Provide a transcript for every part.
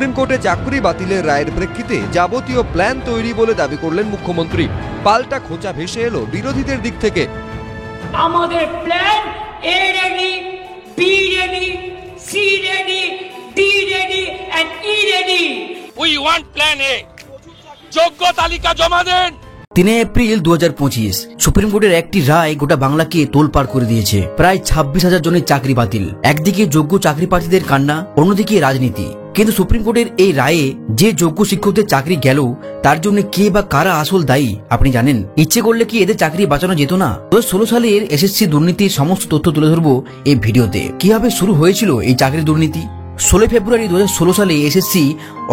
Supreme কোর্টে চাকরি বাতিলের রায়ের প্রেক্ষিতে যাবতীয় প্ল্যান তৈরি বলে দাবি করলেন মুখ্যমন্ত্রী। পাল্টা খোঁচা ভেসে এলো বিরোধীদের দিক থেকে। আমাদের plan A ready, B ready, C ready, D ready and E ready. We want plan A. যোগ্য তালিকা জমা দেন। 3 এপ্রিল 2025 সুপ্রিম কোর্টের একটি রায় গোটা বাংলাকে তোলপাড় করে দিয়েছে। প্রায় 26,000 জনের চাকরি বাতিল। একদিকে যোগ্য চাকরি প্রার্থীদের কান্না, অন্যদিকে রাজনীতি। কিন্তু সুপ্রিম কোর্টের এই রায়ে যে যোগ্য শিক্ষকদের চাকরি গেল, তার জন্য কে বা কারা আসল দায়ী আপনি জানেন? ইচ্ছে করলে কি এদের চাকরি বাঁচানো যেত না? 2016 সালের এসএসসি দুর্নীতির সমস্ত তথ্য তুলে ধরবো এই ভিডিওতে। কিভাবে শুরু হয়েছিল এই চাকরি দুর্নীতি? 16 ফেব্রুয়ারি 2016 সালে এসএসসি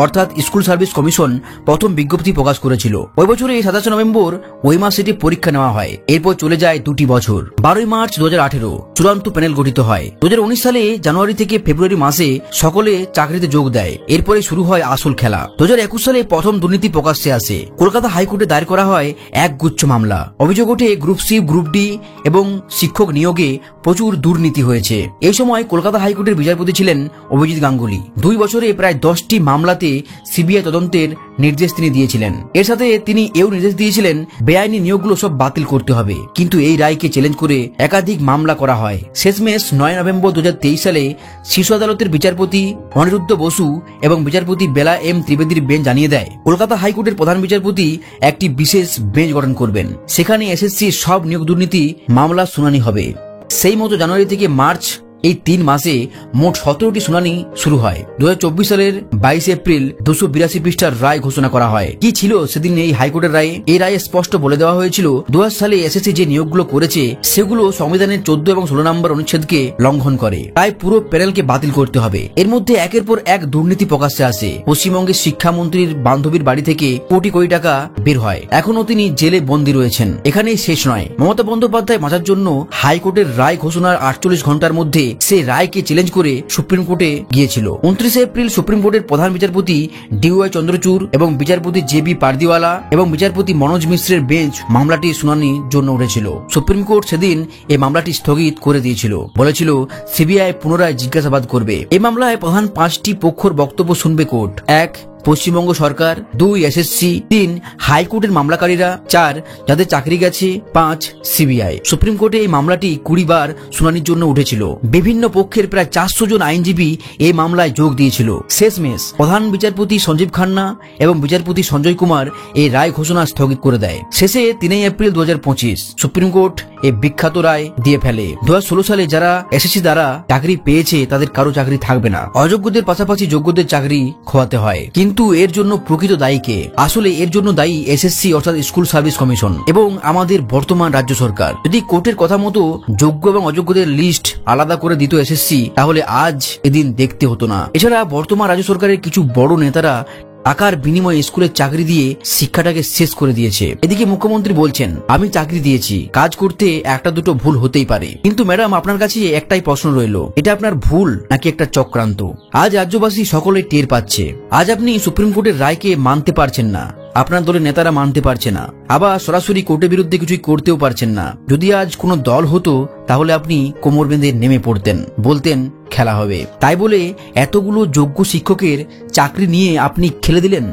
অর্থাৎ স্কুল সার্ভিস কমিশন প্রথম বিজ্ঞপ্তি প্রকাশ করেছিল। ওই বছরে 27 নভেম্বর ওই মাসে পরীক্ষা নেওয়া হয়। এরপর চলে যায় 2টি বছর। 12 মার্চ 2018 চূড়ান্ত প্যানেল গঠিত হয়। 2019 সালে জানুয়ারি থেকে ফেব্রুয়ারি মাসে সকলে চাকরিতে যোগ দেয়। এরপরে শুরু হয় আসল খেলা। 2021 সালে প্রথম দুর্নীতি প্রকাশ্যে আসে। কলকাতা হাইকোর্টে দায়ের করা হয় এক গুচ্ছ মামলা। অভিযোগ ওঠে গ্রুপ সি, গ্রুপ ডি এবং শিক্ষক নিয়োগে প্রচুর দুর্নীতি হয়েছে। এই সময় কলকাতা হাইকোর্টের বিচারপতি ছিলেন অভিজিৎ গাঙ্গুলি। 2 বছরে প্রায় 10টি মামলাতে সিবিআই তদন্তের নির্দেশ তিনি দিয়েছিলেন। এর সাথে তিনি এও নির্দেশ দিয়েছিলেন বেআইনি নিয়োগগুলো সব বাতিল করতে হবে। কিন্তু এই রায়কে চ্যালেঞ্জ করে একাধিক মামলা করা হয়। শেষমেশ 9 নভেম্বর 2023 সালে শীর্ষ আদালতের বিচারপতি অনিরুদ্ধ বসু এবং বিচারপতি বেলা এম ত্রিবেদীর বেঞ্চ জানিয়ে দেয় কলকাতা হাইকোর্টের প্রধান বিচারপতি একটি বিশেষ বেঞ্চ গঠন করবেন। সেখানে এসএসসি সব নিয়োগ দুর্নীতি মামলা শুনানি হবে। সেই মতো জানুয়ারি থেকে মার্চ এই 3 মাসে মোট 17টি শুনানি শুরু হয়। 2024 সালের 22 এপ্রিল 282 পৃষ্ঠার রায় ঘোষণা করা হয়। কি ছিল সেদিন এই হাইকোর্টের রায়ে? এই রায়ে স্পষ্ট বলে দেওয়া হয়েছিল 2000 সালে এসএসসি যে নিয়োগগুলো করেছে সেগুলো সংবিধানের 14 এবং 16 নম্বর অনুচ্ছেদকে লঙ্ঘন করে। তাই পুরো প্যানেলকে বাতিল করতে হবে। এর মধ্যে একের পর এক দুর্নীতি প্রকাশ্যে আসে। পশ্চিমবঙ্গের শিক্ষামন্ত্রীর বান্ধবীর বাড়ি থেকে কোটি কোটি টাকা বের হয়। এখনো তিনি জেলে বন্দী রয়েছেন। এখানেই শেষ নয়। মমতা বন্দ্যোপাধ্যায় বাঁচার জন্য হাইকোর্টের রায় ঘোষণার 48 ঘন্টার মধ্যে সে রায়কে চ্যালেঞ্জ করে সুপ্রিম কোর্টে গিয়েছিল। 29 এপ্রিল সুপ্রিম কোর্টের প্রধান বিচারপতি ডিওয়াই চন্দ্রচূড় এবং বিচারপতি জেবি পারদিওয়ালা এবং বিচারপতি মনোজ মিশ্রের বেঞ্চ মামলাটি শুনানির জন্য উঠেছিল। সুপ্রিম কোর্ট সেদিন এই মামলাটি স্থগিত করে দিয়েছিল। বলেছিল সিবিআই পুনরায় জিজ্ঞাসাবাদ করবে। এই মামলায় প্রধান 5টি পক্ষের বক্তব্য শুনবে কোর্ট। 1 পশ্চিমবঙ্গ সরকার, 2 এসএসসি, 3 হাইকোর্টের মামলাকারীরা, 4 যাদের চাকরি গেছে, 5 সিবিআই। সুপ্রিম কোর্টে এই মামলাটি 20 বার শুনানির জন্য উঠেছিল। বিভিন্ন পক্ষের প্রায় 400 জন আইনজীবী এই মামলায় যোগ দিয়েছিল। শেষমেশ প্রধান বিচারপতি সঞ্জীব খান্না এবং বিচারপতি সঞ্জয় কুমার এই রায় ঘোষণা স্থগিত করে দেয়। শেষে 3 এপ্রিল 2025 সুপ্রিম কোর্ট এই বিখ্যাত রায় দিয়ে ফেলে। 2016 সালে যারা এসএসসি দ্বারা চাকরি পেয়েছে তাদের কারো চাকরি থাকবে না। অযোগ্যদের পাশাপাশি যোগ্যদের চাকরি খোয়াতে হয়। কিন্তু এর জন্য প্রকৃত দায়ী কে? আসলে এর জন্য দায়ী এসএসসি অর্থাৎ স্কুল সার্ভিস কমিশন এবং আমাদের বর্তমান রাজ্য সরকার। যদি কোর্টের কথা মতো যোগ্য এবং অযোগ্যদের লিস্ট আলাদা করে দিত এসএসসি, তাহলে আজ এদিন দেখতে হতো না। এছাড়া বর্তমান রাজ্য সরকারের কিছু বড় নেতারা টাকার বিনিময়ে স্কুলের চাকরি দিয়ে শিক্ষাটাকে শেষ করে দিয়েছে। এদিকে মুখ্যমন্ত্রী বলছেন আমি চাকরি দিয়েছি, কাজ করতে একটা দুটো ভুল হতেই পারে। কিন্তু ম্যাডাম আপনার কাছে একটাই প্রশ্ন রইল, এটা আপনার ভুল নাকি একটা চক্রান্ত? আজ রাজ্যবাসী সকলে টের পাচ্ছে। আজ আপনি সুপ্রিম কোর্টের রায়কে মানতে পারছেন না, আপনার দলের নেতারা মানতে পারছে না, আবার সরাসরি কোর্টের বিরুদ্ধে কিছুই করতেও পারছেন না। যদি আজ কোনো দল হতো তাহলে আপনি কোমর বেঁধে নেমে পড়তেন, বলতেন খেলা হবে। তাই বলে এতগুলো যোগ্য শিক্ষকের চাকরি নিয়ে আপনি খেলে দিলেন।